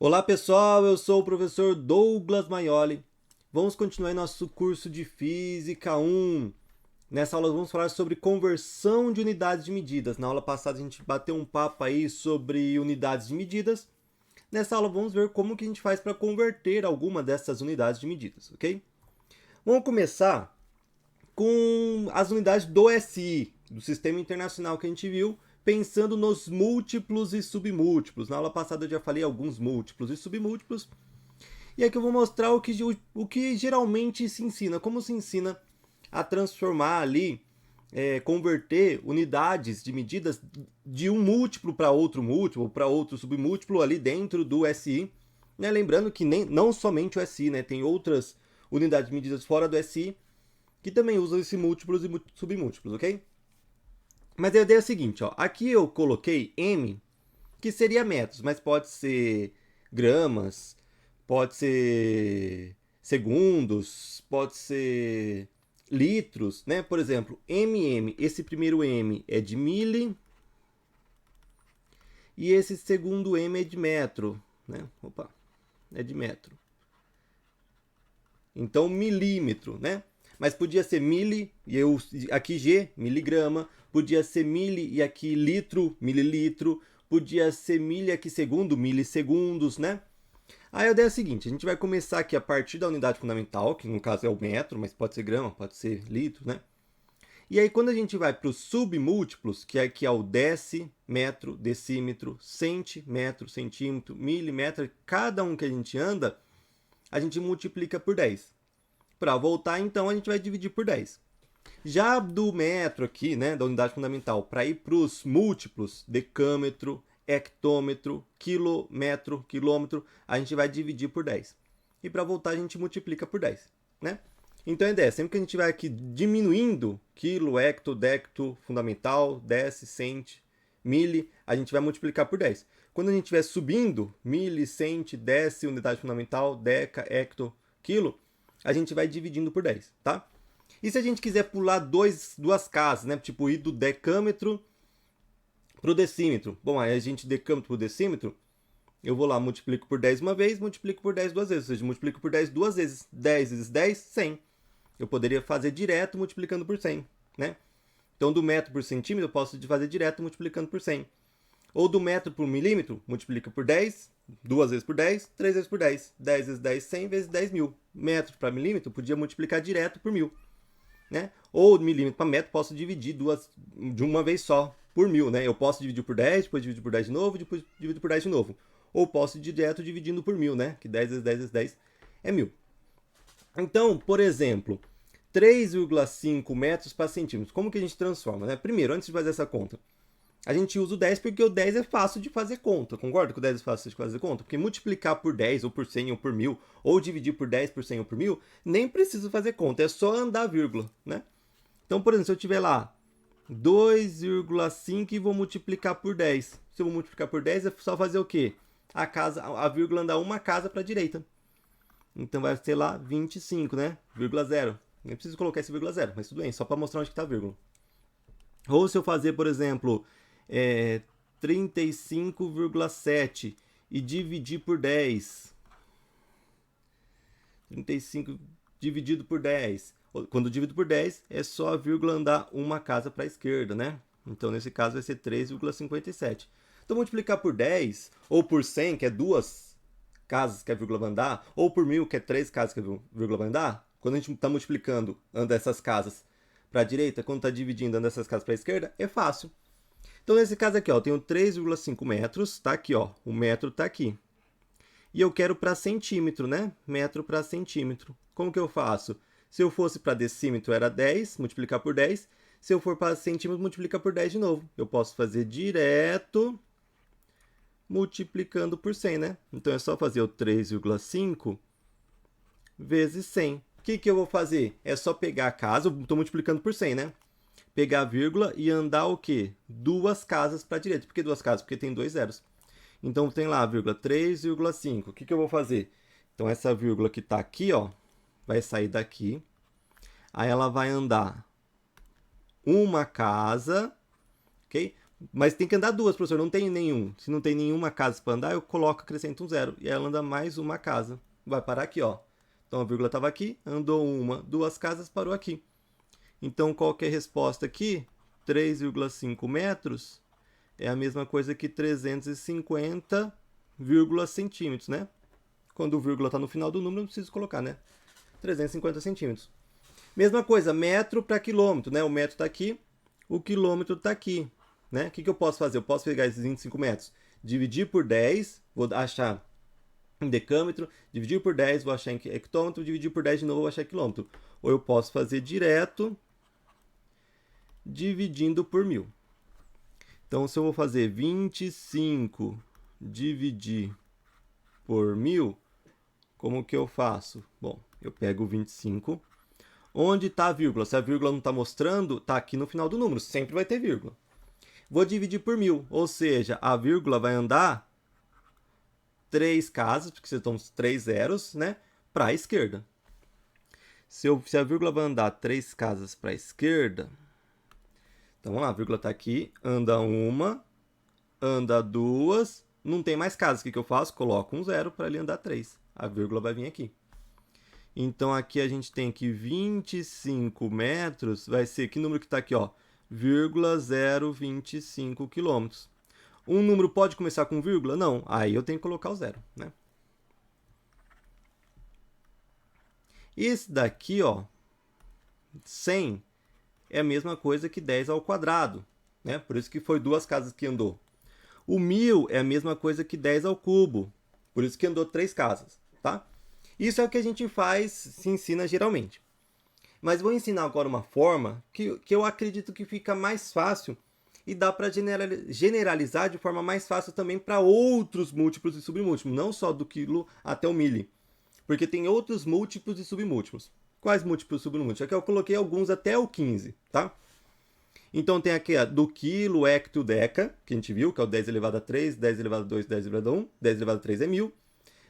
Olá pessoal, eu sou o professor Douglas Maioli. Vamos continuar nosso curso de Física 1. Nessa aula vamos falar sobre conversão de unidades de medidas. Na aula passada a gente bateu um papo aí sobre unidades de medidas. Nessa aula vamos ver como que a gente faz para converter alguma dessas unidades de medidas, ok? Vamos começar com as unidades do SI, do Sistema Internacional que a gente viu, pensando nos múltiplos e submúltiplos. Na aula passada eu já falei alguns múltiplos e submúltiplos. E aqui eu vou mostrar o que geralmente se ensina, como se ensina a transformar ali, converter unidades de medidas de um múltiplo para outro submúltiplo ali dentro do SI. Né? Lembrando que não somente o SI, né? Tem outras unidades de medidas fora do SI que também usam esses múltiplos e submúltiplos, ok? Mas a ideia é a seguinte, ó. Aqui eu coloquei M, que seria metros, mas pode ser gramas, pode ser segundos, pode ser litros, né? Por exemplo, esse primeiro M é de mili e esse segundo M é de metro, né? Opa, é de metro. Então, milímetro, né? Mas podia ser mili, e eu aqui G, miligrama, podia ser mili e aqui litro, mililitro, podia ser mili aqui segundo, milissegundos, né? Aí a ideia é a seguinte, a gente vai começar aqui a partir da unidade fundamental, que no caso é o metro, mas pode ser grama, pode ser litro, né? E aí quando a gente vai para os submúltiplos, que aqui é o decimetro, decímetro, centímetro, centímetro, milímetro, cada um que a gente anda, a gente multiplica por 10. Para voltar, então, a gente vai dividir por 10. Já do metro aqui, né, da unidade fundamental, para ir para os múltiplos, decâmetro, hectômetro, quilômetro, quilômetro, a gente vai dividir por 10. E para voltar, a gente multiplica por 10. Né? Então a ideia, sempre que a gente vai aqui diminuindo, quilo, hecto, decto, fundamental, deci, cent, mili, a gente vai multiplicar por 10. Quando a gente estiver subindo, mili, cent, deci, unidade fundamental, deca, hecto, quilo, a gente vai dividindo por 10, tá? E se a gente quiser pular duas casas, né? Tipo, ir do decâmetro para o decímetro. Bom, aí a gente decâmetro para o decímetro, eu vou lá, multiplico por 10 uma vez, multiplico por 10 duas vezes. Ou seja, multiplico por 10 duas vezes. 10 vezes 10, 100. Eu poderia fazer direto multiplicando por 100, né? Então, do metro por centímetro, eu posso fazer direto multiplicando por 100. Ou do metro por milímetro, multiplica por 10, duas vezes por 10, três vezes por 10. 10 vezes 10, 100 vezes 10 mil. Metro para milímetro, podia multiplicar direto por 1000. Né? Ou milímetro para metro, posso dividir de uma vez só por 1000. Né? Eu posso dividir por 10, depois dividir por 10 de novo, depois dividir por 10 de novo. Ou posso ir direto dividindo por 1000, né? Que 10 vezes 10 vezes 10 é 1000. Então, por exemplo, 3,5 metros para centímetros. Como que a gente transforma? Né? Primeiro, antes de fazer essa conta, a gente usa o 10 porque o 10 é fácil de fazer conta. Concorda que o 10 é fácil de fazer conta? Porque multiplicar por 10, ou por 100, ou por 1000, ou dividir por 10, por 100 ou por 1000, nem preciso fazer conta. É só andar a vírgula, né? Então, por exemplo, se eu tiver lá 2,5 e vou multiplicar por 10. Se eu vou multiplicar por 10, é só fazer o quê? A vírgula andar uma casa para a direita. Então vai ser lá 25, né? Vírgula zero. Nem preciso colocar esse vírgula zero, mas tudo bem, só para mostrar onde está a vírgula. Ou se eu fazer, por exemplo, 35,7 e dividir por 10. 35 dividido por 10. Quando eu divido por 10, é só a vírgula andar uma casa para a esquerda, né? Então, nesse caso, vai ser 3,57. Então, multiplicar por 10, ou por 100, que é duas casas que a vírgula vai andar, ou por 1000, que é três casas que a vírgula vai andar, quando a gente está multiplicando, anda essas casas para a direita, quando está dividindo, anda essas casas para a esquerda, é fácil. Então, nesse caso aqui, ó, eu tenho 3,5 metros, tá aqui, ó, o metro tá aqui. E eu quero para centímetro, né? Metro para centímetro. Como que eu faço? Se eu fosse para decímetro era 10, multiplicar por 10. Se eu for para centímetro, multiplica por 10 de novo. Eu posso fazer direto multiplicando por 100, né? Então é só fazer o 3,5 vezes 100. O que eu vou fazer? É só pegar a casa, eu estou multiplicando por 100, né? Pegar a vírgula e andar o quê? Duas casas para a direita. Por que duas casas? Porque tem dois zeros. Então tem lá, vírgula 3,5. O que eu vou fazer? Então essa vírgula que está aqui, ó, vai sair daqui. Aí ela vai andar uma casa, ok? Mas tem que andar duas, professor, não tem nenhum. Se não tem nenhuma casa para andar, eu coloco, acrescento um zero. E ela anda mais uma casa. Vai parar aqui, ó. Então a vírgula estava aqui, andou uma, duas casas, parou aqui. Então qual que é a resposta aqui? 3,5 metros é a mesma coisa que 350 centímetros, né? Quando o vírgula está no final do número, não preciso colocar, né? 350 centímetros. Mesma coisa, metro para quilômetro, né? O metro está aqui, o quilômetro está aqui, né? O que eu posso fazer? Eu posso pegar esses 25 metros, dividir por 10, vou achar em decâmetro, dividir por 10, vou achar em hectômetro, dividir por 10 de novo, vou achar em quilômetro. Ou eu posso fazer direto, dividindo por 1000. Então, se eu vou fazer 25 dividir por 1000, como que eu faço? Bom, eu pego 25. Onde está a vírgula? Se a vírgula não está mostrando, está aqui no final do número. Sempre vai ter vírgula. Vou dividir por 1000, ou seja, a vírgula vai andar 3 casas, porque estão 3 zeros, né? Para a esquerda. Se a vírgula vai andar 3 casas para a esquerda, então vamos lá, a vírgula está aqui, anda uma, anda duas, não tem mais casas. O que eu faço? Coloco um zero para ele andar 3. A vírgula vai vir aqui. Então aqui a gente tem que 25 metros vai ser, que número que está aqui, ó? 0,025 quilômetros. Um número pode começar com vírgula? Não, aí eu tenho que colocar o zero, né? Esse daqui, ó, 100 é a mesma coisa que 10 ao quadrado, né? Por isso que foi duas casas que andou. O 1000 é a mesma coisa que 10 ao cubo, por isso que andou 3 casas, tá? Isso é o que a gente faz, se ensina geralmente. Mas vou ensinar agora uma forma que eu acredito que fica mais fácil e dá para generalizar de forma mais fácil também para outros múltiplos e submúltiplos, não só do quilo até o milho, porque tem outros múltiplos e submúltiplos. Quais múltiplos e submúltiplos? Aqui eu coloquei alguns até o 15, tá? Então tem aqui do quilo, hecto, deca, que a gente viu, que é o 10 elevado a 3, 10 elevado a 2, 10 elevado a 1, 10 elevado a 3 é 1000,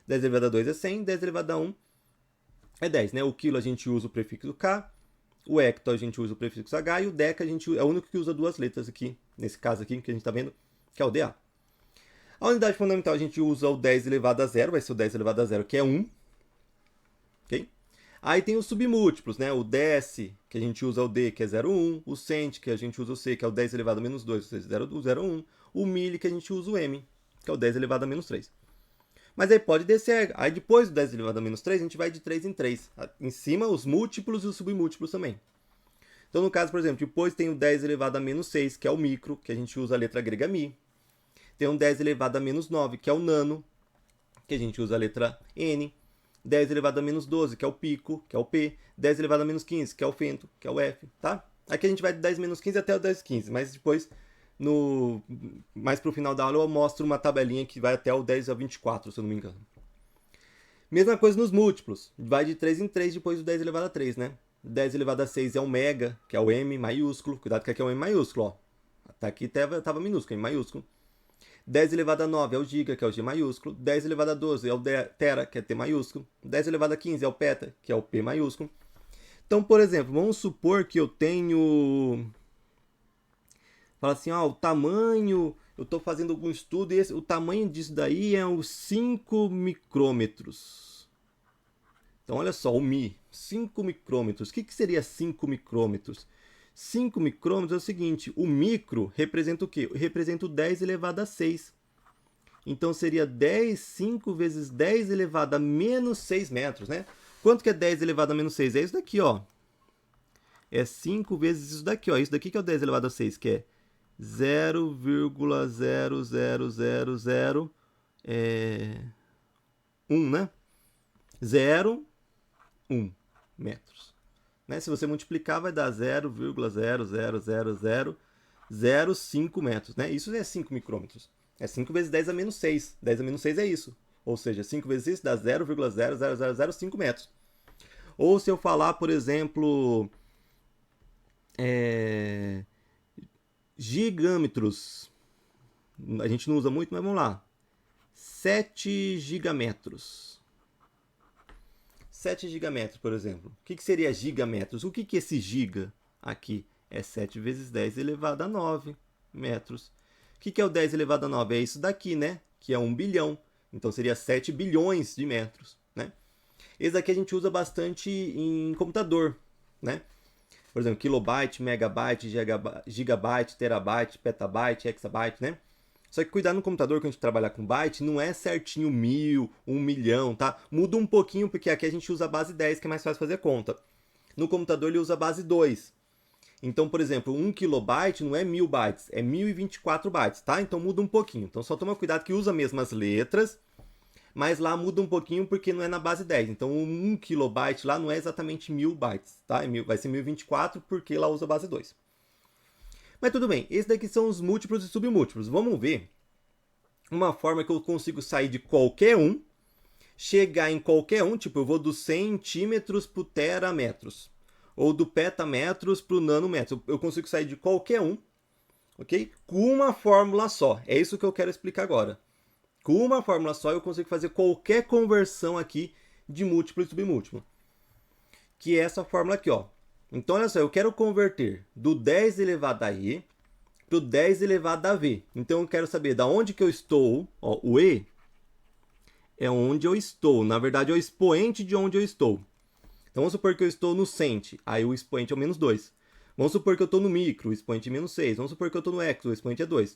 10 elevado a 2 é 100, 10 elevado a 1 é 10, né? O quilo a gente usa o prefixo K, o hecto a gente usa o prefixo H e o deca a gente é o único que usa duas letras aqui, nesse caso aqui que a gente está vendo, que é o DA. A unidade fundamental a gente usa o 10 elevado a 0, vai ser o 10 elevado a 0, que é 1. Ok? Aí tem os submúltiplos, né? O dec, que a gente usa o D, que é 0,1. O cent, que a gente usa o C, que é o 10 elevado a menos 2, ou seja, 0,1. O milli, que a gente usa o M, que é o 10 elevado a menos 3. Mas aí pode descer. Aí depois do 10 elevado a menos 3, a gente vai de 3 em 3. Em cima, os múltiplos e os submúltiplos também. Então, no caso, por exemplo, depois tem o 10 elevado a menos 6, que é o micro, que a gente usa a letra grega mi. Tem um 10 elevado a menos 9, que é o nano, que a gente usa a letra N. 10 elevado a menos 12, que é o pico, que é o P. 10 elevado a menos 15, que é o fento, que é o F, tá? Aqui a gente vai de 10 menos 15 até o 10 15, mas depois, mais pro final da aula, eu mostro uma tabelinha que vai até o 10 a 24, se eu não me engano. Mesma coisa nos múltiplos. Vai de 3 em 3 depois do 10 elevado a 3, né? 10 elevado a 6 é o mega, que é o M maiúsculo. Cuidado que aqui é o M maiúsculo, ó. Tá aqui tava minúsculo, M maiúsculo. 10 elevado a 9 é o giga, que é o G maiúsculo. 10 elevado a 12 é o tera, que é T maiúsculo. 10 elevado a 15 é o peta, que é o P maiúsculo. Então, por exemplo, vamos supor que eu tenho... Fala assim, ó, o tamanho... Eu estou fazendo algum estudo e o tamanho disso daí é os 5 micrômetros. Então, olha só, o Mi, 5 micrômetros. O que seria 5 micrômetros? 5 micrômetros é o seguinte, o micro representa o quê? Representa o 10 elevado a 6. Então, seria 5 vezes 10 elevado a menos 6 metros, né? Quanto que é 10 elevado a menos 6? É isso daqui, ó. É 5 vezes isso daqui, ó. Isso daqui que é o 10 elevado a 6, que é 0,00001, né? 0,1 metros. Né? Se você multiplicar, vai dar 0,0000005 metros. Né? Isso é 5 micrômetros. É 5 vezes 10 a menos 6. 10 a menos 6 é isso. Ou seja, 5 vezes isso dá 0,00005 metros. Ou se eu falar, por exemplo, gigâmetros. A gente não usa muito, mas vamos lá. 7 gigametros. 7 gigametros, por exemplo. O que seria gigametros? O que é esse giga aqui? É 7 vezes 10 elevado a 9 metros. O que é o 10 elevado a 9? É isso daqui, né? Que é 1 bilhão. Então seria 7 bilhões de metros, né? Esse daqui a gente usa bastante em computador, né? Por exemplo, kilobyte, megabyte, gigabyte, terabyte, petabyte, hexabyte, né? Só que cuidar no computador, quando a gente trabalhar com byte, não é certinho 1000, 1 milhão, tá? Muda um pouquinho, porque aqui a gente usa a base 10, que é mais fácil fazer conta. No computador ele usa a base 2. Então, por exemplo, 1 kilobyte não é 1000 bytes, é 1024 bytes, tá? Então muda um pouquinho. Então só toma cuidado que usa mesmo as letras, mas lá muda um pouquinho porque não é na base 10. Então 1 kilobyte lá não é exatamente 1000 bytes, tá? Vai ser 1024 porque lá usa a base 2. Mas tudo bem, esses daqui são os múltiplos e submúltiplos. Vamos ver uma forma que eu consigo sair de qualquer um, chegar em qualquer um, tipo eu vou dos centímetros para o terametros, ou do petametros para o nanômetro. Eu consigo sair de qualquer um, ok? Com uma fórmula só. É isso que eu quero explicar agora. Com uma fórmula só eu consigo fazer qualquer conversão aqui de múltiplo e submúltiplo. Que é essa fórmula aqui, ó. Então, olha só, eu quero converter do 10 elevado a e para o 10 elevado a v. Então, eu quero saber da onde que eu estou. Ó, o e é onde eu estou. Na verdade, é o expoente de onde eu estou. Então, vamos supor que eu estou no cent. Aí, o expoente é o menos 2. Vamos supor que eu estou no micro. O expoente é menos 6. Vamos supor que eu estou no hexo. O expoente é 2.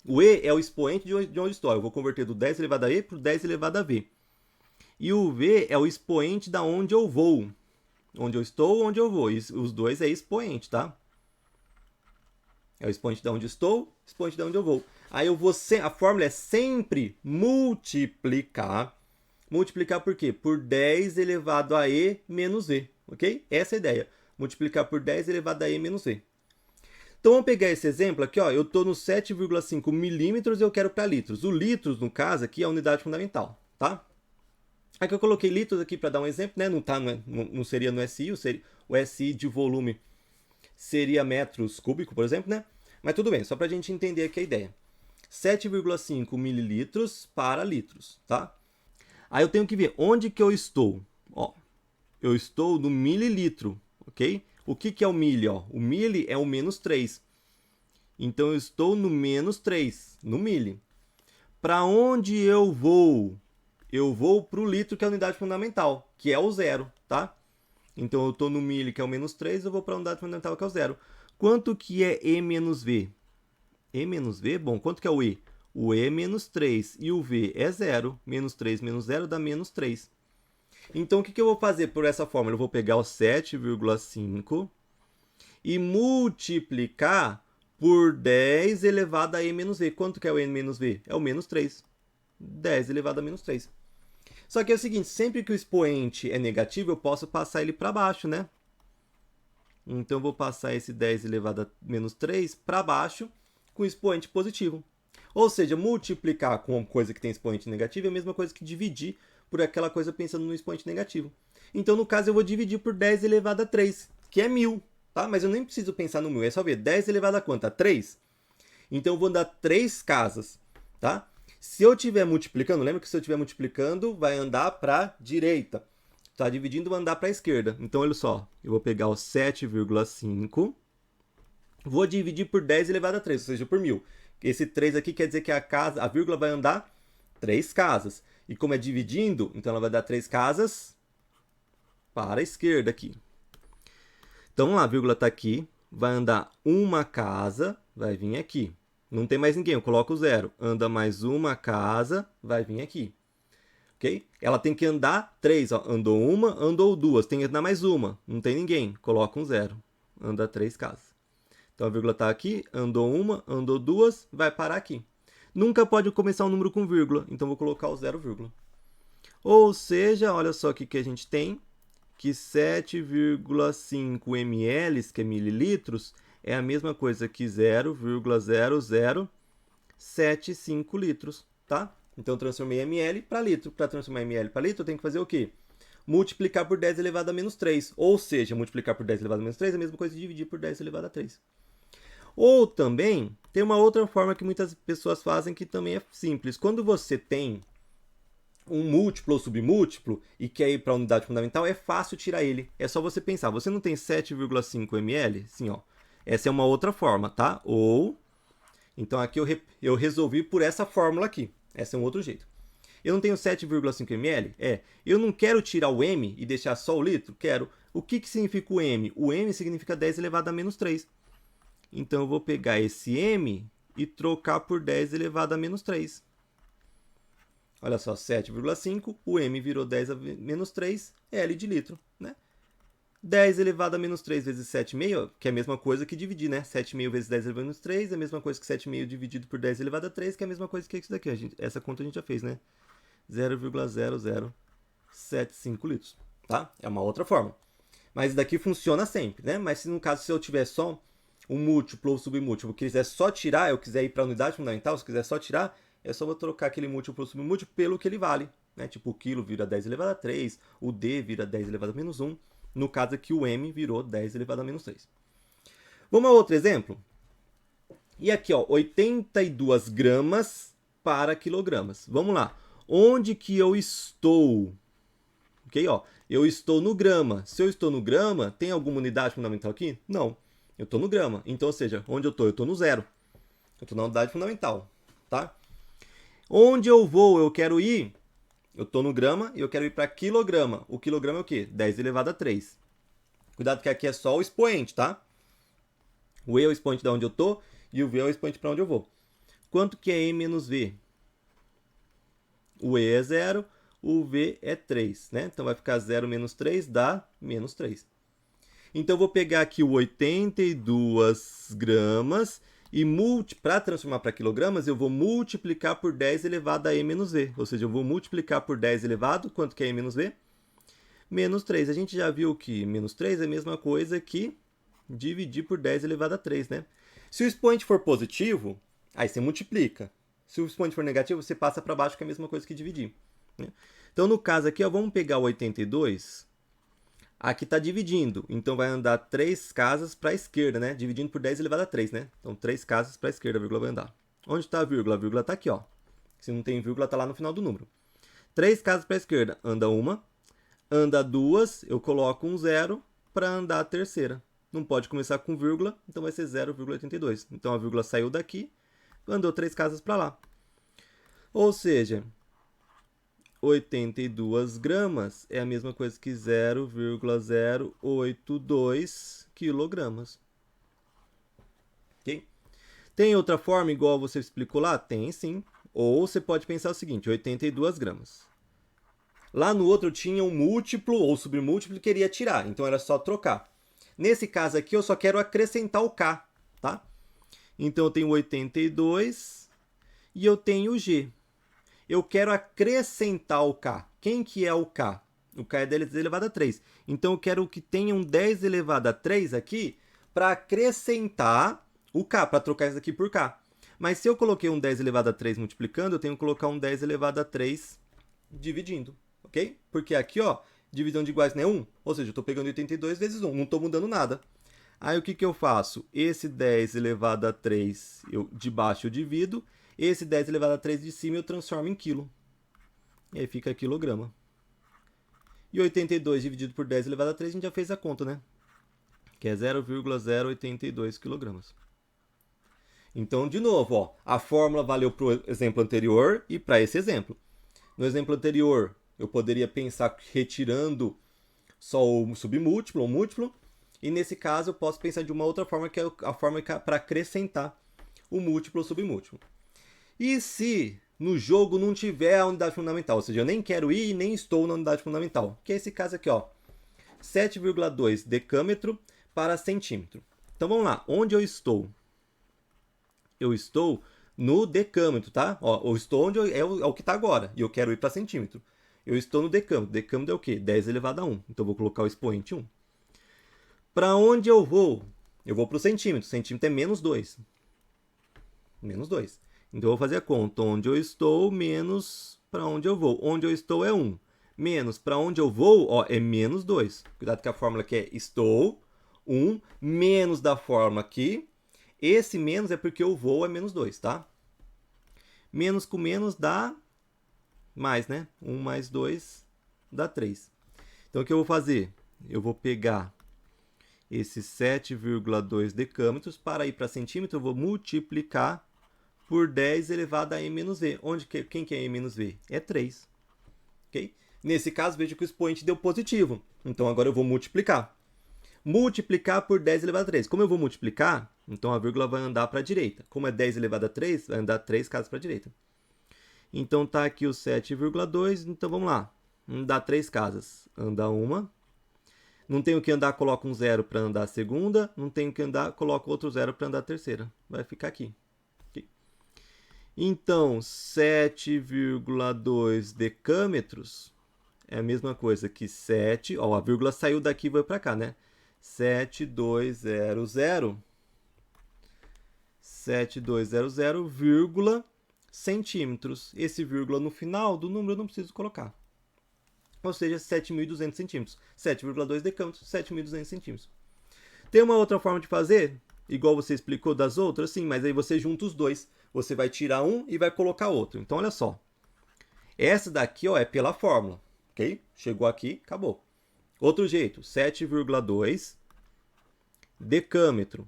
O e é o expoente de onde estou. Eu vou converter do 10 elevado a e para o 10 elevado a v. E o v é o expoente da onde eu vou. Onde eu estou, onde eu vou. E os dois é expoente, tá? É o expoente de onde estou, expoente de onde eu vou. Aí eu vou a fórmula é sempre multiplicar. Multiplicar por quê? Por 10 elevado a e menos v, ok? Essa é a ideia. Multiplicar por 10 elevado a e menos v. Então vamos pegar esse exemplo aqui, ó. Eu estou no 7,5 milímetros e eu quero para litros. O litros, no caso, aqui é a unidade fundamental, tá? Aqui eu coloquei litros aqui para dar um exemplo, né? Não seria no SI, o SI de volume seria metros cúbicos, por exemplo, né? Mas tudo bem, só para a gente entender aqui a ideia. 7,5 mililitros para litros, tá? Aí eu tenho que ver onde que eu estou. Ó, eu estou no mililitro, ok? O que é o milli? Ó? O milli é o menos 3. Então eu estou no menos 3, no milli. Para onde eu vou? Eu vou para o litro, que é a unidade fundamental, que é o zero, tá? Então, eu estou no milli, que é o menos 3, eu vou para a unidade fundamental, que é o zero. Quanto que é E menos V? E menos V? Bom, quanto que é o E? O E é menos 3 e o V é 0. Menos 3 menos 0 dá menos 3. Então, o que eu vou fazer por essa fórmula? Eu vou pegar o 7,5 e multiplicar por 10 elevado a E menos V. Quanto que é o E menos V? É o menos 3. 10 elevado a menos 3. Só que é o seguinte, sempre que o expoente é negativo, eu posso passar ele para baixo, né? Então, eu vou passar esse 10 elevado a menos 3 para baixo com expoente positivo. Ou seja, multiplicar com uma coisa que tem expoente negativo é a mesma coisa que dividir por aquela coisa pensando no expoente negativo. Então, no caso, eu vou dividir por 10 elevado a 3, que é 1000, tá? Mas eu nem preciso pensar no 1000, é só ver 10 elevado a quanto? A 3? Então, eu vou dar 3 casas, tá? Se eu estiver multiplicando, lembra que se eu estiver multiplicando, vai andar para a direita. Está dividindo, vai andar para a esquerda. Então, olha só, eu vou pegar o 7,5, vou dividir por 10 elevado a 3, ou seja, por 1000. Esse 3 aqui quer dizer que a vírgula vai andar 3 casas. E como é dividindo, então ela vai dar 3 casas para a esquerda aqui. Então, a vírgula está aqui, vai andar uma casa, vai vir aqui. Não tem mais ninguém, eu coloco o 0. Anda mais uma casa, vai vir aqui. Ok? Ela tem que andar 3. Ó. Andou uma, andou 2. Tem que andar mais uma. Não tem ninguém. Coloca um 0. Anda 3 casas. Então, a vírgula está aqui. Andou uma, andou 2. Vai parar aqui. Nunca pode começar um número com vírgula. Então, vou colocar o 0, vírgula. Ou seja, olha só o que a gente tem. Que 7,5 ml, que é mililitros, é a mesma coisa que 0,0075 litros, tá? Então, eu transformei ml para litro. Para transformar ml para litro, eu tenho que fazer o quê? Multiplicar por 10 elevado a menos 3. Ou seja, multiplicar por 10 elevado a menos 3 é a mesma coisa que dividir por 10 elevado a 3. Ou também, tem uma outra forma que muitas pessoas fazem que também é simples. Quando você tem um múltiplo ou submúltiplo e quer ir para a unidade fundamental, é fácil tirar ele. É só você pensar. Você não tem 7,5 ml? Sim, ó. Essa é uma outra forma, tá? Ou, Então aqui eu resolvi por essa fórmula aqui. Esse é um outro jeito. Eu não tenho 7,5 ml? Eu não quero tirar o m e deixar só o litro? Quero. O que significa o m? O m significa 10 elevado a menos 3. Então eu vou pegar esse m e trocar por 10 elevado a menos 3. Olha só, 7,5, o m virou 10 a menos 3, L de litro, né? 10 elevado a menos 3 vezes 7,5, que é a mesma coisa que dividir, né? 7,5 vezes 10 elevado a menos 3 é a mesma coisa que 7,5 dividido por 10 elevado a 3, que é a mesma coisa que isso daqui. Essa conta a gente já fez, né? 0,0075 litros, tá? É uma outra forma. Mas isso daqui funciona sempre, né? Mas se no caso, se eu tiver só um múltiplo ou submúltiplo, eu quiser só tirar, eu quiser ir para a unidade fundamental, se eu quiser só tirar, eu só vou trocar aquele múltiplo ou submúltiplo pelo que ele vale, né? Tipo, o quilo vira 10 elevado a 3, o D vira 10 elevado a menos 1, no caso aqui o M virou 10 elevado a menos 3. Vamos a outro exemplo? E aqui, ó, 82 gramas para quilogramas. Vamos lá. Onde que eu estou? Ok, ó. Eu estou no grama. Se eu estou no grama, tem alguma unidade fundamental aqui? Não. Eu estou no grama. Então, ou seja, onde eu estou? Eu estou no zero. Eu estou na unidade fundamental, tá? Onde eu vou? Eu quero ir... Eu estou no grama e eu quero ir para quilograma. O quilograma é o quê? 10 elevado a 3. Cuidado que aqui é só o expoente, tá? O E é o expoente de onde eu estou e o V é o expoente para onde eu vou. Quanto que é E menos V? O E é 0, o V é 3, né? Então vai ficar 0 menos 3 dá menos 3. Então eu vou pegar aqui o 82 gramas e para transformar para quilogramas, eu vou multiplicar por 10 elevado a E menos V. Ou seja, eu vou multiplicar por 10 elevado, quanto que é E menos V? Menos 3. A gente já viu que menos 3 é a mesma coisa que dividir por 10 elevado a 3, né? Se o expoente for positivo, aí você multiplica. Se o expoente for negativo, você passa para baixo, que é a mesma coisa que dividir, né? Então, no caso aqui, ó, vamos pegar o 82. Aqui está dividindo, então vai andar 3 casas para a esquerda, né? Dividindo por 10 elevado a 3, né? Então, 3 casas para a esquerda, a vírgula vai andar. Onde está a vírgula? A vírgula está aqui, ó. Se não tem vírgula, está lá no final do número. 3 casas para a esquerda, anda uma. Anda 2, eu coloco um 0 para andar a terceira. Não pode começar com vírgula, então vai ser 0,82. Então, a vírgula saiu daqui, andou 3 casas para lá. Ou seja... 82 gramas é a mesma coisa que 0,082 quilogramas. Ok? Tem outra forma igual você explicou lá? Tem sim. Ou você pode pensar o seguinte, 82 gramas. Lá no outro tinha um múltiplo ou submúltiplo que queria tirar, então era só trocar. Nesse caso aqui eu só quero acrescentar o K, tá? Então eu tenho 82 e eu tenho o G. Eu quero acrescentar o K. Quem que é o K? O K é 10 elevado a 3. Então, eu quero que tenha um 10 elevado a 3 aqui para acrescentar o K, para trocar isso aqui por K. Mas se eu coloquei um 10 elevado a 3 multiplicando, eu tenho que colocar um 10 elevado a 3 dividindo, ok? Porque aqui, ó, divisão de iguais não é 1. Ou seja, eu estou pegando 82 vezes 1, não estou mudando nada. Aí, o que, que eu faço? Esse 10 elevado a 3 de baixo eu divido. Esse 10 elevado a 3 de cima eu transformo em quilo. E aí fica quilograma. E 82 dividido por 10 elevado a 3, a gente já fez a conta, né? Que é 0,082 quilogramas. Então, de novo, ó, a fórmula valeu para o exemplo anterior e para esse exemplo. No exemplo anterior, eu poderia pensar retirando só o submúltiplo ou múltiplo. E nesse caso, eu posso pensar de uma outra forma, que é a forma para acrescentar o múltiplo ou submúltiplo. E se no jogo não tiver a unidade fundamental, ou seja, eu nem quero ir e nem estou na unidade fundamental, que é esse caso aqui, ó, 7,2 decâmetro para centímetro. Então vamos lá, onde eu estou? Eu estou no decâmetro, tá? Ó, eu estou onde é o que está agora, e eu quero ir para centímetro. Eu estou no decâmetro. Decâmetro é o quê? 10 elevado a 1. Então eu vou colocar o expoente 1. Para onde eu vou? Eu vou para o centímetro. Centímetro é menos 2. Menos 2. Então, eu vou fazer a conta. Onde eu estou, menos para onde eu vou. Onde eu estou é 1. Menos para onde eu vou, ó, é menos 2. Cuidado que a fórmula aqui é estou, 1, menos da fórmula aqui. Esse menos é porque eu vou é menos 2, tá? Menos com menos dá mais, né? 1 mais 2 dá 3. Então, o que eu vou fazer? Eu vou pegar esses 7,2 decâmetros. Para ir para centímetro, eu vou multiplicar por 10 elevado a m menos v. Quem que é m menos v? É 3. Okay? Nesse caso, veja que o expoente deu positivo. Então, agora eu vou multiplicar. Multiplicar por 10 elevado a 3. Como eu vou multiplicar, então a vírgula vai andar para a direita. Como é 10 elevado a 3, vai andar 3 casas para a direita. Então, está aqui o 7,2. Então, vamos lá. Andar 3 casas. Anda uma. Não tenho que andar, coloco um 0 para andar a segunda. Não tenho que andar, coloco outro 0 para andar a terceira. Vai ficar aqui. Então, 7,2 decâmetros é a mesma coisa que 7. Ó, a vírgula saiu daqui e vai para cá, né? 7200, vírgula centímetros. Esse vírgula no final do número eu não preciso colocar. Ou seja, 7.200 centímetros. 7,2 decâmetros, 7.200 centímetros. Tem uma outra forma de fazer, igual você explicou das outras, sim, mas aí você junta os dois. Você vai tirar um e vai colocar outro. Então, olha só. Essa daqui, ó, é pela fórmula. Ok? Chegou aqui, acabou. Outro jeito, 7,2 decâmetro.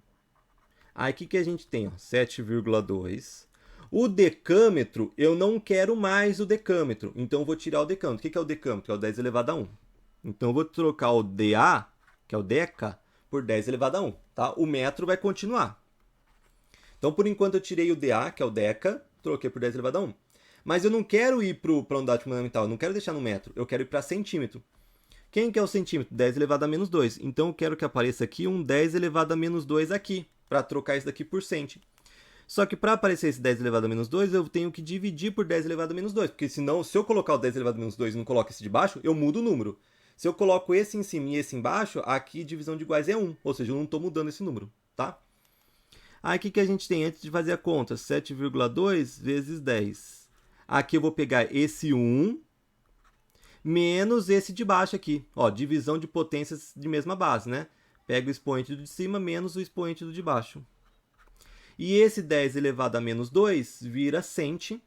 Aí, o que a gente tem? 7,2. O decâmetro, eu não quero mais o decâmetro. Então, eu vou tirar o decâmetro. O que é o decâmetro? É o 10 elevado a 1. Então, eu vou trocar o DA, que é o deca, por 10 elevado a 1. Tá? O metro vai continuar. Então, por enquanto, eu tirei o DA, que é o deca, troquei por 10 elevado a 1. Mas eu não quero ir para a unidade fundamental, eu não quero deixar no metro, eu quero ir para centímetro. Quem que é o centímetro? 10 elevado a menos 2. Então, eu quero que apareça aqui um 10 elevado a menos 2 aqui, para trocar isso daqui por cento. Só que para aparecer esse 10 elevado a menos 2, eu tenho que dividir por 10 elevado a menos 2, porque senão, se eu colocar o 10 elevado a menos 2 e não coloco esse de baixo, eu mudo o número. Se eu coloco esse em cima e esse embaixo, aqui divisão de iguais é 1, ou seja, eu não estou mudando esse número, tá? Aí, o que a gente tem antes de fazer a conta? 7,2 vezes 10. Aqui eu vou pegar esse 1 menos esse de baixo aqui. Ó, divisão de potências de mesma base, né? Pega o expoente do de cima menos o expoente do de baixo. E esse 10 elevado a menos 2 vira cento,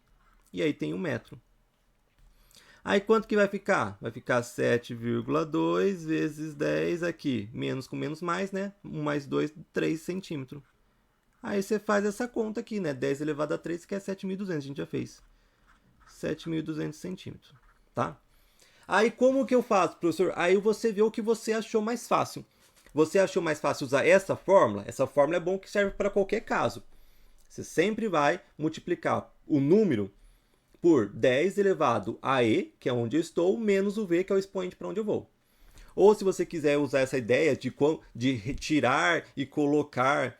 e aí tem 1 metro. Aí, quanto que vai ficar? Vai ficar 7,2 vezes 10 aqui. Menos com menos mais, né? 1 mais 2, 3 centímetros. Aí você faz essa conta aqui, né? 10 elevado a 3, que é 7.200, a gente já fez. 7.200 centímetros, tá? Aí como que eu faço, professor? Aí você vê o que você achou mais fácil. Você achou mais fácil usar essa fórmula? Essa fórmula é bom que serve para qualquer caso. Você sempre vai multiplicar o número por 10 elevado a e, que é onde eu estou, menos o v, que é o expoente para onde eu vou. Ou se você quiser usar essa ideia de retirar e colocar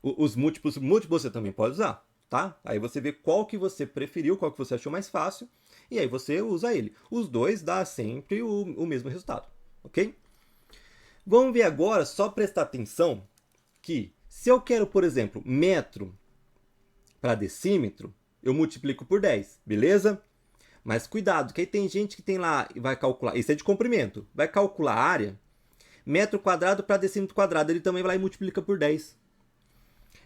os múltiplos você também pode usar, tá? Aí você vê qual que você preferiu, qual que você achou mais fácil, e aí você usa ele. Os dois dá sempre o mesmo resultado, ok? Vamos ver agora, só prestar atenção, que se eu quero, por exemplo, metro para decímetro, eu multiplico por 10, beleza? Mas cuidado, que aí tem gente que tem lá e vai calcular, isso é de comprimento, vai calcular a área, metro quadrado para decímetro quadrado, ele também vai lá e multiplica por 10.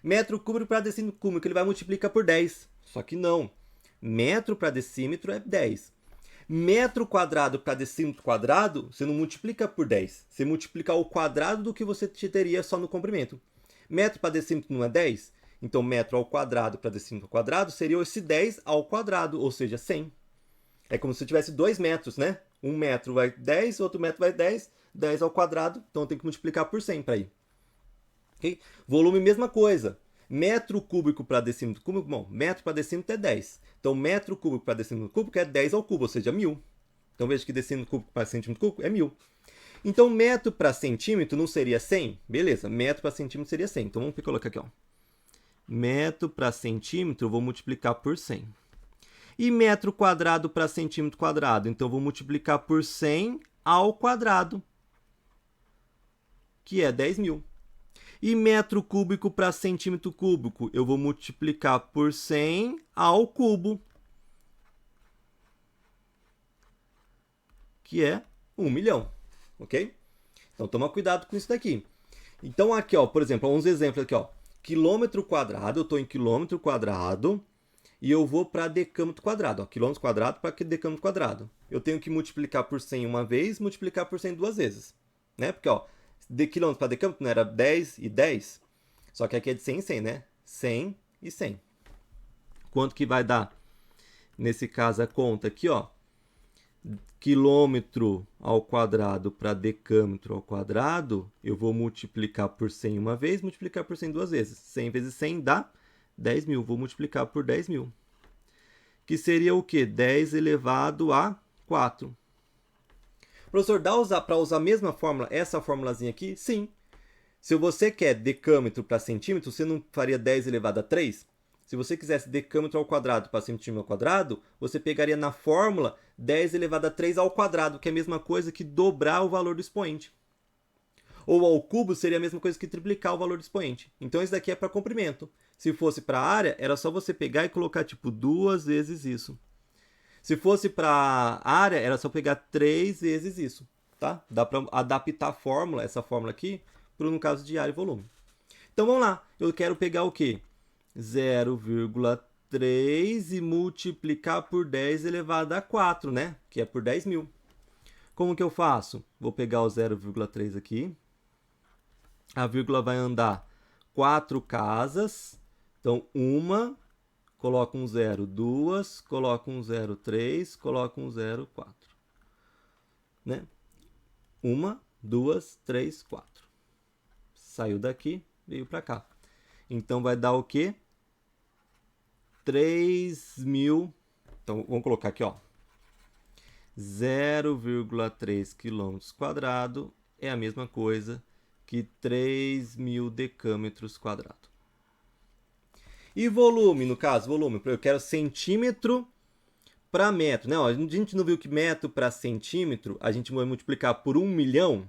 Metro cúbico para decímetro cúbico, ele vai multiplicar por 10. Só que não. Metro para decímetro é 10. Metro quadrado para decímetro quadrado, você não multiplica por 10. Você multiplica ao quadrado do que você teria só no comprimento. Metro para decímetro não é 10? Então, metro ao quadrado para decímetro ao quadrado seria esse 10 ao quadrado, ou seja, 100. É como se eu tivesse 2 metros, né? Um metro vai 10, outro metro vai 10. 10 ao quadrado, então eu tenho que multiplicar por 100 para ir. Okay? Volume, mesma coisa. Metro cúbico para decímetro cúbico, bom, metro para decímetro é 10. Então, metro cúbico para decímetro cúbico é 10 ao cubo, ou seja, 1000. Então, veja que decímetro cúbico para centímetro cúbico é 1000. Então, metro para centímetro não seria 100? Beleza, metro para centímetro seria 100. Então, vamos colocar aqui, ó. Metro para centímetro, eu vou multiplicar por 100. E metro quadrado para centímetro quadrado, então, eu vou multiplicar por 100 ao quadrado, que é 10.000. E metro cúbico para centímetro cúbico, eu vou multiplicar por 100 ao cubo, que é 1 milhão, ok? Então, toma cuidado com isso daqui. Então, aqui, ó, por exemplo, uns exemplos aqui, ó. Quilômetro quadrado, eu estou em quilômetro quadrado, e eu vou para decâmetro quadrado, ó, quilômetro quadrado para decâmetro quadrado. Eu tenho que multiplicar por 100 uma vez, multiplicar por 100 duas vezes, né? Porque, ó, de quilômetro para decâmetro não era 10 e 10, só que aqui é de 100 em 100, né? 100 e 100. Quanto que vai dar? Nesse caso, a conta aqui, ó. Quilômetro ao quadrado para decâmetro ao quadrado, eu vou multiplicar por 100 uma vez, multiplicar por 100 duas vezes. 100 vezes 100 dá 10 mil. Vou multiplicar por 10 mil. Que seria o quê? 10 elevado a 4. Professor, dá para usar a mesma fórmula, essa formulazinha aqui? Sim. Se você quer decâmetro para centímetro, você não faria 10 elevado a 3? Se você quisesse decâmetro ao quadrado para centímetro ao quadrado, você pegaria na fórmula 10 elevado a 3 ao quadrado, que é a mesma coisa que dobrar o valor do expoente. Ou ao cubo seria a mesma coisa que triplicar o valor do expoente. Então, isso daqui é para comprimento. Se fosse para área, era só você pegar e colocar tipo 2 vezes isso. Se fosse para área, era só pegar 3 vezes isso. Tá? Dá para adaptar a fórmula, essa fórmula aqui, para no caso de área e volume. Então, vamos lá. Eu quero pegar o quê? 0,3 e multiplicar por 10 elevado a 4, né? Que é por 10 mil. Como que eu faço? Vou pegar o 0,3 aqui. A vírgula vai andar 4 casas. Então, uma, coloco um 0, 2, coloco um 0, 3, coloco um 0, 4. Né? 1, 2, 3, 4. Saiu daqui, veio para cá. Então, vai dar o quê? 3.000. Então, vamos colocar aqui, ó. 0,3 km quadrado é a mesma coisa que 3.000 decâmetros quadrados. E volume, no caso, volume, eu quero centímetro para metro. Né? Ó, a gente não viu que metro para centímetro a gente vai multiplicar por 1 milhão,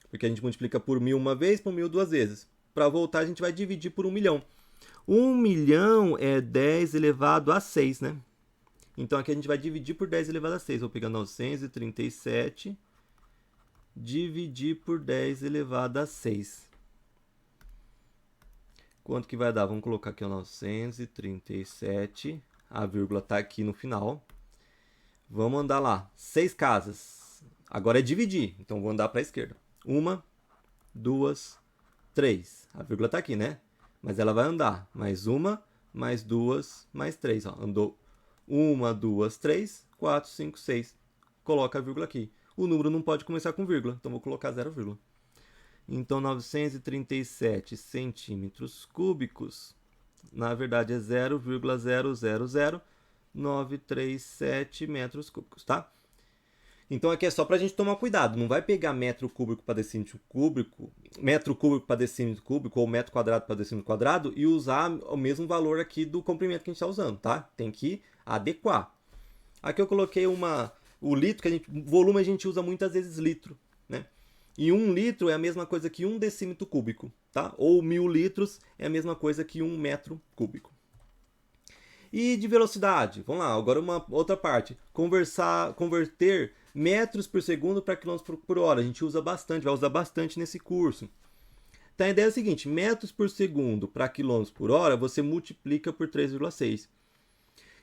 porque a gente multiplica por 1.000 uma vez, por 1.000 duas vezes. Para voltar, a gente vai dividir por 1 milhão. 1 milhão é 10 elevado a 6, né? Então, aqui a gente vai dividir por 10 elevado a 6. Vou pegar 937, dividir por 10 elevado a 6. Quanto que vai dar? Vamos colocar aqui o 937. A vírgula está aqui no final. Vamos andar lá. 6 casas. Agora é dividir. Então, vou andar para a esquerda. 1, 2, 3. A vírgula está aqui, né? Mas ela vai andar. Mais 1, mais 2, mais 3. Ó, andou 1, 2, 3, 4, 5, 6. Coloca a vírgula aqui. O número não pode começar com vírgula, então vou colocar 0, então 937 centímetros cúbicos, na verdade é 0,0000937 metros cúbicos, tá? Então aqui é só para a gente tomar cuidado, não vai pegar metro cúbico para decímetro cúbico, metro cúbico para decímetro cúbico ou metro quadrado para decímetro quadrado e usar o mesmo valor aqui do comprimento que a gente está usando, tá? Tem que adequar. Aqui eu coloquei o litro, que volume a gente usa muitas vezes litro, né? E 1 litro é a mesma coisa que 1 decímetro cúbico, tá? Ou 1.000 litros é a mesma coisa que 1 metro cúbico. E de velocidade, vamos lá, agora uma outra parte. Converter metros por segundo para quilômetros por hora. A gente usa bastante, vai usar bastante nesse curso. Então a ideia é a seguinte, metros por segundo para quilômetros por hora, você multiplica por 3,6.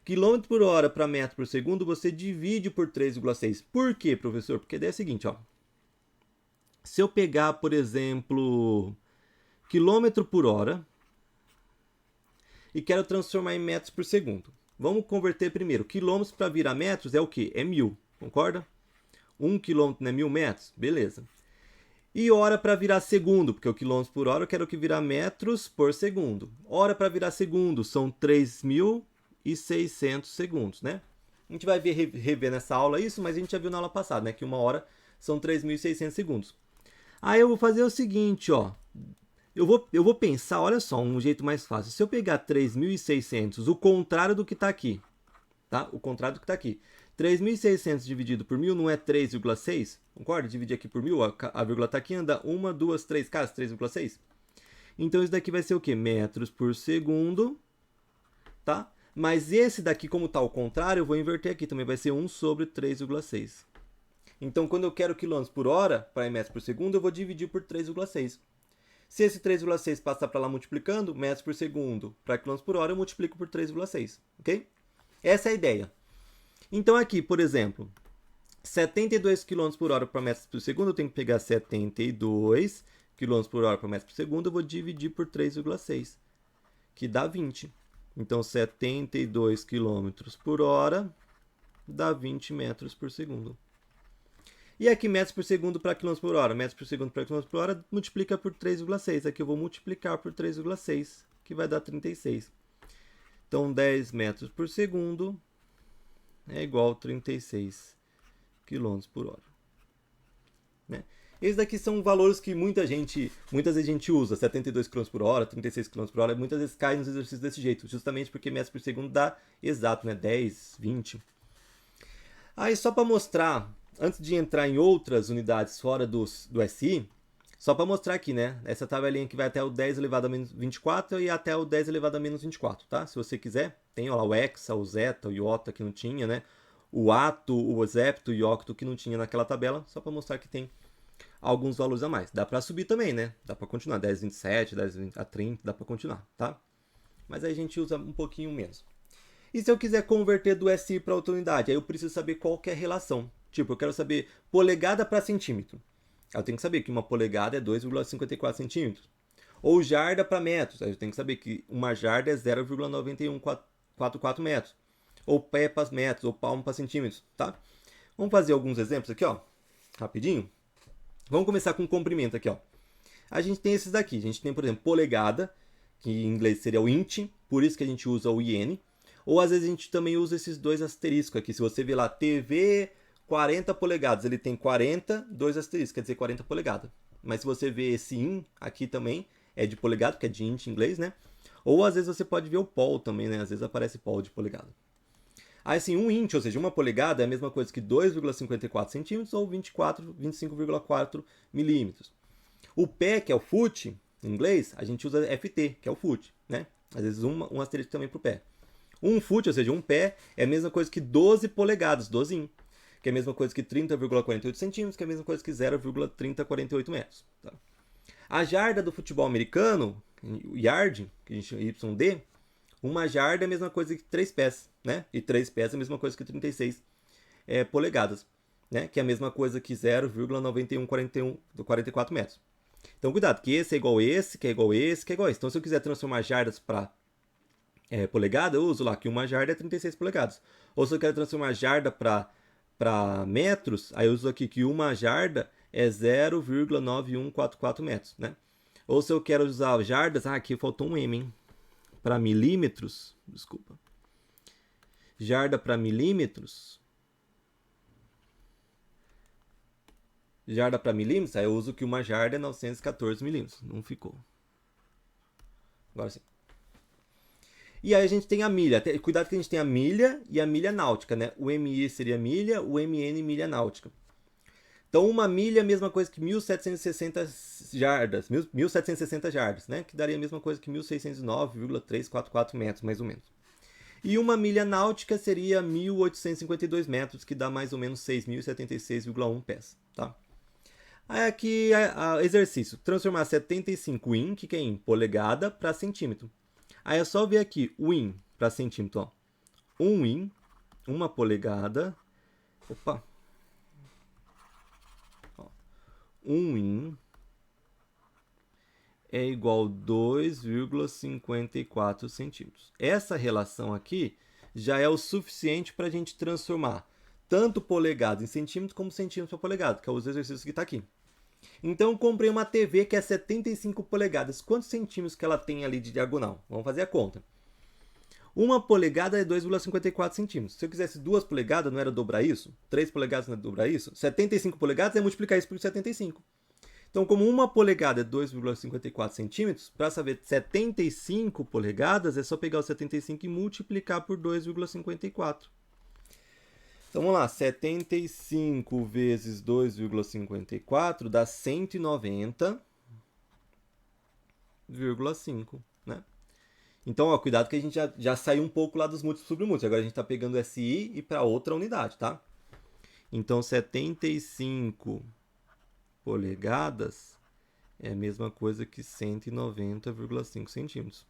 Quilômetro por hora para metro por segundo, você divide por 3,6. Por quê, professor? Porque a ideia é a seguinte, ó. Se eu pegar, por exemplo, quilômetro por hora e quero transformar em metros por segundo. Vamos converter primeiro. Quilômetros para virar metros é o quê? É 1.000, concorda? 1 quilômetro não é 1.000 metros? Beleza. E hora para virar segundo, porque o quilômetro por hora eu quero que virar metros por segundo. Hora para virar segundo são 3.600 segundos, né? A gente vai rever nessa aula isso, mas a gente já viu na aula passada, né? Que 1 hora são 3.600 segundos. Aí eu vou fazer o seguinte, ó. Eu vou pensar, olha só, um jeito mais fácil. Se eu pegar 3.600, o contrário do que está aqui, tá? O contrário do que está aqui. 3.600 dividido por 1.000 não é 3,6? Concorda? Dividir aqui por 1.000, a vírgula está aqui, anda 1, 2, 3 casas, 3,6. Então, isso daqui vai ser o quê? Metros por segundo, tá? Mas esse daqui, como está ao contrário, eu vou inverter aqui. Também vai ser 1 sobre 3,6. Então, quando eu quero quilômetros por hora, para metros por segundo, eu vou dividir por 3,6. Se esse 3,6 passar para lá multiplicando, metros por segundo para quilômetros por hora, eu multiplico por 3,6. Ok? Essa é a ideia. Então, aqui, por exemplo, 72 km por hora para metros por segundo, eu tenho que pegar 72 km por hora para metros por segundo, eu vou dividir por 3,6. que dá 20. Então, 72 km por hora dá 20 metros por segundo. E aqui, metros por segundo para km por hora. Metros por segundo para km por hora multiplica por 3,6. Aqui eu vou multiplicar por 3,6, que vai dar 36. Então, 10 metros por segundo é igual a 36 km por hora. Né? Esses daqui são valores que muitas vezes a gente usa. 72 km por hora, 36 km por hora. Muitas vezes cai nos exercícios desse jeito. Justamente porque metros por segundo dá exato, né? 10, 20. Aí, só para mostrar, antes de entrar em outras unidades fora do SI, só para mostrar aqui, né? Essa tabelinha que vai até o 10 elevado a menos 24 e até o 10 elevado a menos 24, tá? Se você quiser, tem ó, lá o hexa, o zeta, o iota que não tinha, né? O ato, o zepto e o octo que não tinha naquela tabela, só para mostrar que tem alguns valores a mais. Dá para subir também, né? Dá para continuar, 10, 27, 10 a 30, dá para continuar, tá? Mas aí a gente usa um pouquinho menos. E se eu quiser converter do SI para outra unidade? Aí eu preciso saber qual que é a relação. Tipo, eu quero saber polegada para centímetro. Eu tenho que saber que uma polegada é 2,54 centímetros. Ou jarda para metros. Aí eu tenho que saber que uma jarda é 0,9144 metros. Ou pé para metros, ou palmo para centímetros, tá? Vamos fazer alguns exemplos aqui, ó. Rapidinho. Vamos começar com o comprimento aqui, ó. A gente tem esses daqui. A gente tem, por exemplo, polegada, que em inglês seria o int, por isso que a gente usa o IN. Ou às vezes a gente também usa esses dois asteriscos aqui. Se você ver lá, TV 40 polegadas, ele tem 40, dois asteriscos, quer dizer 40 polegadas. Mas se você ver esse IN aqui também, é de polegada, que é de int em inglês, né? Ou às vezes você pode ver o pol também, né? Às vezes aparece pol de polegada. Aí assim, um int, ou seja, uma polegada é a mesma coisa que 2,54 centímetros ou 25,4 milímetros. O pé, que é o foot, em inglês, a gente usa FT, que é o foot, né? Às vezes um asterisco também para o pé. Um foot, ou seja, um pé, é a mesma coisa que 12 polegadas, 12 in, que é a mesma coisa que 30,48 centímetros, que é a mesma coisa que 0,3048 metros. Tá? A jarda do futebol americano, yard, que a gente chama YD, uma jarda é a mesma coisa que 3 pés, né? E 3 pés é a mesma coisa que 36 polegadas, né? Que é a mesma coisa que 0,9144 metros. Então, cuidado, que esse é igual a esse, que é igual a esse, que é igual a esse. Então, se eu quiser transformar jardas para polegada, eu uso lá que uma jarda é 36 polegadas. Ou se eu quero transformar jarda para metros, aí eu uso aqui que uma jarda é 0,9144 metros, né? Ou se eu quero usar jardas, aqui faltou um M, hein? Para milímetros, desculpa. Jarda para milímetros. Jarda para milímetros, aí eu uso que uma jarda é 914 milímetros. Não ficou. Agora sim. E aí a gente tem a milha. Cuidado que a gente tem a milha e a milha náutica, né? O MI seria milha, o MN milha náutica. Então uma milha é a mesma coisa que 1.760 jardas, 1.760 jardas, né? Que daria a mesma coisa que 1.609,344 metros, mais ou menos. E uma milha náutica seria 1.852 metros, que dá mais ou menos 6.076,1 pés, tá? Aí aqui exercício, transformar 75 in, que é em polegada, para centímetro. Aí é só ver aqui o in para centímetro, ó. Um in, uma polegada. Opa. Ó. Um in é igual a 2,54 centímetros. Essa relação aqui já é o suficiente para a gente transformar tanto polegada em centímetro como centímetro para polegada, que é os exercícios que está aqui. Então eu comprei uma TV que é 75 polegadas. Quantos centímetros que ela tem ali de diagonal? Vamos fazer a conta. Uma polegada é 2,54 centímetros. Se eu quisesse 2 polegadas, não era dobrar isso? 3 polegadas não era dobrar isso? 75 polegadas é multiplicar isso por 75. Então, como uma polegada é 2,54 centímetros, para saber 75 polegadas, é só pegar o 75 e multiplicar por 2,54. Então, vamos lá. 75 vezes 2,54 dá 190,5, né? Então, ó, cuidado que a gente já saiu um pouco lá dos múltiplos sobre múltiplos. Agora a gente está pegando o SI e para outra unidade, tá? Então, 75 polegadas é a mesma coisa que 190,5 centímetros.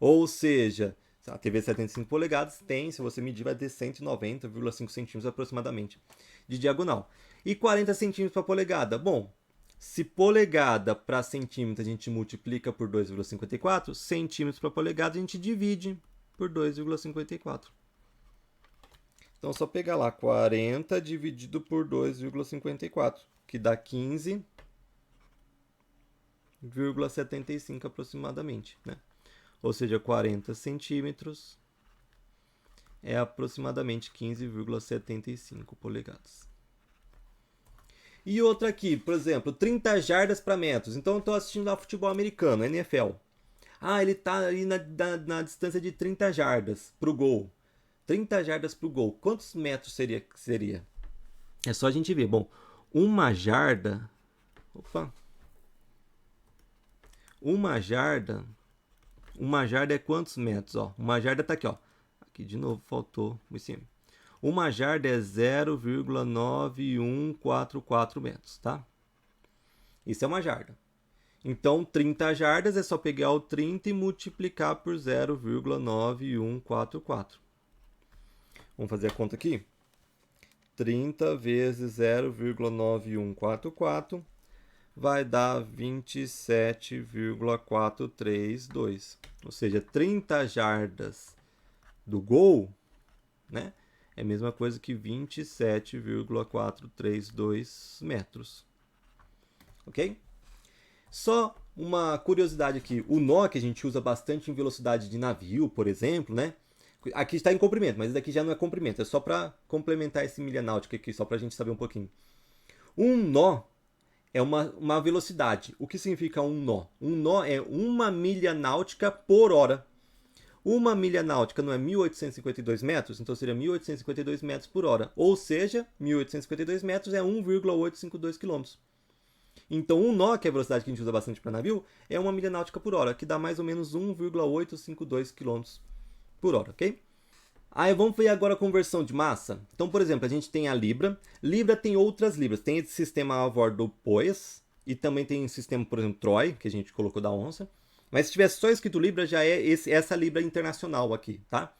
Ou seja, a TV 75 polegadas tem, se você medir, vai ter 190,5 centímetros aproximadamente de diagonal. E 40 centímetros para polegada. Bom, Se polegada para centímetro a gente multiplica por 2,54, centímetros para polegada a gente divide por 2,54. Então, só pegar lá 40 dividido por 2,54, que dá 15,75 aproximadamente, né? Ou seja, 40 centímetros é aproximadamente 15,75 polegadas. E outra aqui, por exemplo, 30 jardas para metros. Então, eu estou assistindo lá futebol americano, NFL. Ah, ele está aí na distância de 30 jardas para o gol. 30 jardas para o gol. Quantos metros seria? É só a gente ver. Bom, uma jarda... Opa! Uma jarda é quantos metros? Ó, uma jarda está aqui, ó. Aqui de novo faltou em cima. Uma jarda é 0,9144 metros, tá? Isso é uma jarda. Então, 30 jardas é só pegar o 30 e multiplicar por 0,9144. Vamos fazer a conta aqui? 30 vezes 0,9144 vai dar 27,432. Ou seja, 30 jardas do gol, né? É a mesma coisa que 27,432 metros. Ok? Só uma curiosidade aqui. O nó que a gente usa bastante em velocidade de navio, por exemplo, né? Aqui está em comprimento, mas esse daqui já não é comprimento. É só para complementar esse milha náutica aqui, só para a gente saber um pouquinho. Um nó é uma velocidade. O que significa um nó? Um nó é 1 milha náutica por hora. 1 milha náutica não é 1.852 metros? Então seria 1.852 metros por hora. Ou seja, 1.852 metros é 1,852 quilômetros. Então, um nó, que é a velocidade que a gente usa bastante para navio, é 1 milha náutica por hora, que dá mais ou menos 1,852 km por hora, ok? Aí vamos ver agora a conversão de massa. Então, por exemplo, a gente tem a Libra. Libra tem outras Libras. Tem esse sistema a bordo do Poias. E também tem o sistema, por exemplo, Troy, que a gente colocou da onça. Mas se tivesse só escrito Libra, já é essa Libra internacional aqui, tá?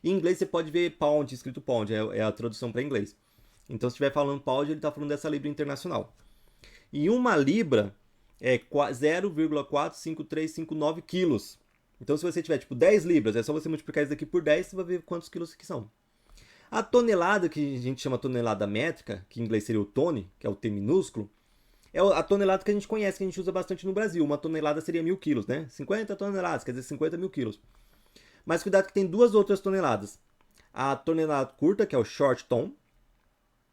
Em inglês você pode ver pound, escrito pound, é a tradução para inglês. Então, se estiver falando pound, ele está falando dessa Libra internacional. E uma Libra é 0,45359 quilos. Então, se você tiver tipo 10 libras, é só você multiplicar isso daqui por 10, você vai ver quantos quilos que são. A tonelada, que a gente chama tonelada métrica, que em inglês seria o tone, que é o T minúsculo, é a tonelada que a gente conhece, que a gente usa bastante no Brasil. Uma tonelada seria 1.000 quilos, né? 50 toneladas, quer dizer 50 mil quilos. Mas cuidado que tem duas outras toneladas. A tonelada curta, que é o short ton,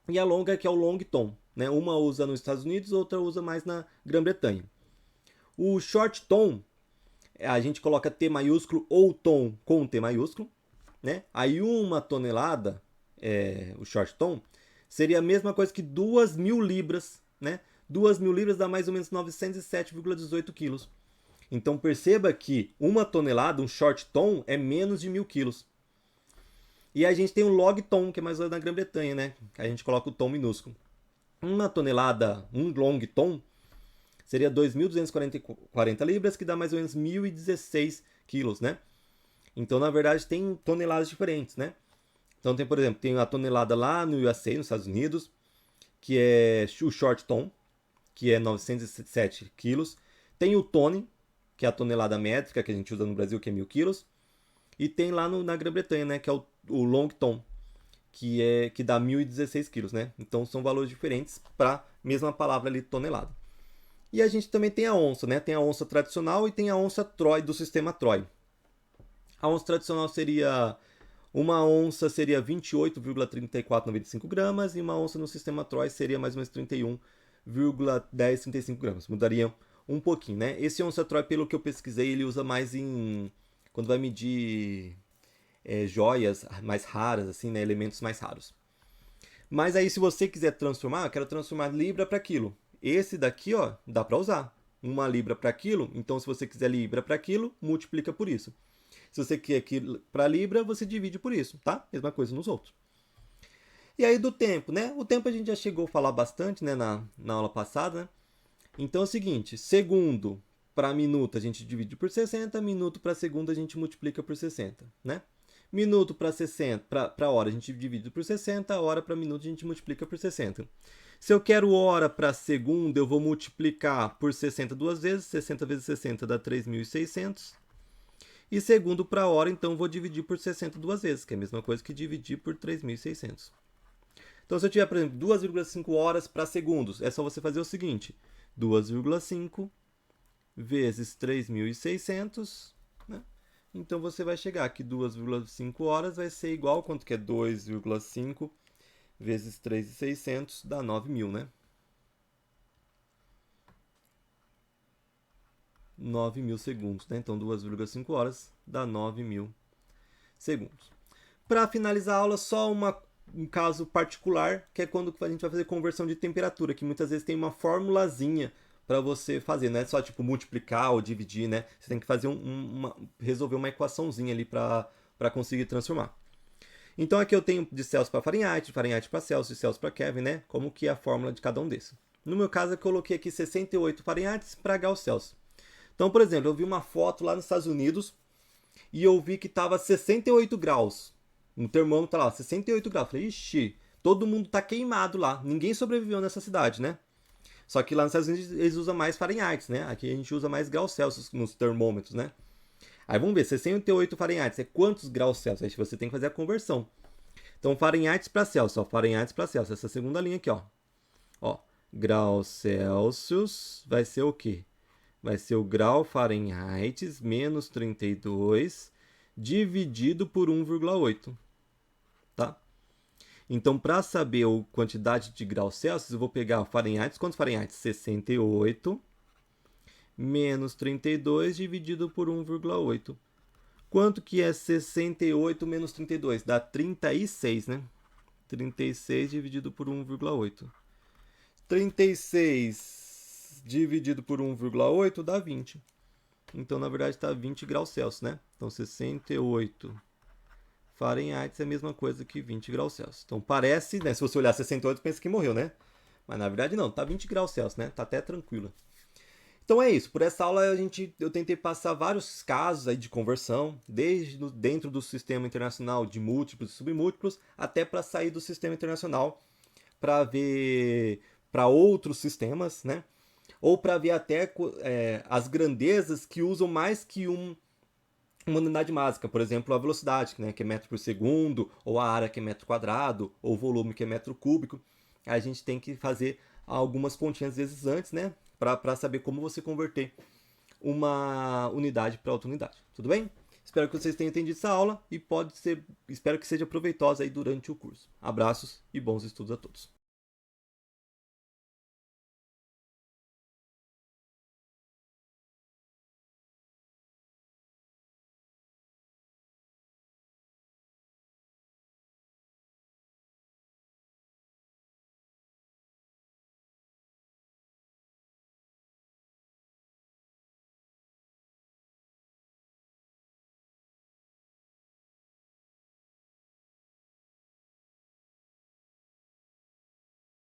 e a longa, que é o long ton. Né? Uma usa nos Estados Unidos, outra usa mais na Grã-Bretanha. O short ton, a gente coloca T maiúsculo ou tom com T maiúsculo. Né? Aí uma tonelada, o short ton, seria a mesma coisa que 2.000 libras. Né? 2.000 libras dá mais ou menos 907,18 quilos. Então perceba que uma tonelada, um short ton, é menos de 1.000 quilos. E a gente tem o log ton, que é mais ou menos na Grã-Bretanha, né? A gente coloca o tom minúsculo. Uma tonelada, um long ton, seria 2.240 libras, que dá mais ou menos 1.016 quilos, né? Então, na verdade, tem toneladas diferentes, né? Então, tem, por exemplo, tem a tonelada lá no USA, nos Estados Unidos, que é o short ton, que é 907 quilos. Tem o tone, que é a tonelada métrica que a gente usa no Brasil, que é 1.000 quilos. E tem lá na Grã-Bretanha, né, que é o long ton, que dá 1.016 quilos, né? Então são valores diferentes para a mesma palavra ali, tonelada. E a gente também tem a onça, né? Tem a onça tradicional e tem a onça Troy, do sistema Troy. A onça tradicional seria... Uma onça seria 28,3495 gramas e uma onça no sistema Troy seria mais ou menos 31,1035 gramas. Mudaria um pouquinho, né? Esse onça Troy, pelo que eu pesquisei, ele usa mais quando vai medir joias mais raras, assim, né? Elementos mais raros. Mas aí, se você quiser transformar, eu quero transformar libra para quilo. Esse daqui, ó, dá para usar. 1 libra para quilo, então se você quiser libra para quilo, multiplica por isso. Se você quer quilo para libra, você divide por isso, tá? Mesma coisa nos outros. E aí do tempo, né? O tempo a gente já chegou a falar bastante, né, na aula passada, né? Então é o seguinte, segundo para minuto a gente divide por 60, minuto para segundo a gente multiplica por 60, né? Minuto para 60, para hora a gente divide por 60, hora para minuto a gente multiplica por 60. Se eu quero hora para segundo, eu vou multiplicar por 60 duas vezes, 60 vezes 60 dá 3.600. E segundo para hora, então eu vou dividir por 60 duas vezes, que é a mesma coisa que dividir por 3.600. Então se eu tiver, por exemplo, 2,5 horas para segundos, é só você fazer o seguinte, 2,5 vezes 3.600, né? Então você vai chegar que 2,5 horas vai ser igual, quanto que é 2,5 vezes 3.600 dá 9.000, né? 9.000 segundos, né? Então 2,5 horas dá 9.000 segundos. Para finalizar a aula, só um caso particular, que é quando a gente vai fazer conversão de temperatura, que muitas vezes tem uma formulazinha para você fazer, não é só tipo multiplicar ou dividir, né? Você tem que fazer resolver uma equaçãozinha ali para conseguir transformar. Então aqui eu tenho de Celsius para Fahrenheit, de Fahrenheit para Celsius, de Celsius para Kelvin, né? Como que é a fórmula de cada um desses. No meu caso eu coloquei aqui 68 Fahrenheit para graus Celsius. Então, por exemplo, eu vi uma foto lá nos Estados Unidos e eu vi que estava 68 graus. No termômetro tá lá, 68 graus. Falei, ixi, todo mundo tá queimado lá. Ninguém sobreviveu nessa cidade, né? Só que lá nos Estados Unidos eles usam mais Fahrenheit, né? Aqui a gente usa mais graus Celsius nos termômetros, né? Aí vamos ver, 68 Fahrenheit é quantos graus Celsius? Aí você tem que fazer a conversão. Então, Fahrenheit para Celsius, ó, Fahrenheit para Celsius, essa segunda linha aqui, ó. Ó, graus Celsius vai ser o quê? Vai ser o grau Fahrenheit menos 32 dividido por 1,8, tá? Então, para saber a quantidade de graus Celsius, eu vou pegar o Fahrenheit. Quantos Fahrenheit? 68 menos 32 dividido por 1,8. Quanto que é 68 menos 32? Dá 36, né? 36 dividido por 1,8. 36 dividido por 1,8 dá 20. Então, na verdade, está 20 graus Celsius, né? Então, 68 Fahrenheit é a mesma coisa que 20 graus Celsius. Então, parece, né? Se você olhar 68, pensa que morreu, né? Mas, na verdade, não. Tá 20 graus Celsius, né? Tá até tranquilo. Então, é isso. Por essa aula, eu tentei passar vários casos aí de conversão, desde dentro do sistema internacional de múltiplos e submúltiplos, até para sair do sistema internacional para ver para outros sistemas, né? Ou para ver até as grandezas que usam mais que uma unidade básica, por exemplo, a velocidade, né, que é metro por segundo, ou a área, que é metro quadrado, ou o volume, que é metro cúbico. A gente tem que fazer algumas continhas às vezes antes, né, para saber como você converter uma unidade para outra unidade. Tudo bem? Espero que vocês tenham entendido essa aula e espero que seja proveitosa aí durante o curso. Abraços e bons estudos a todos.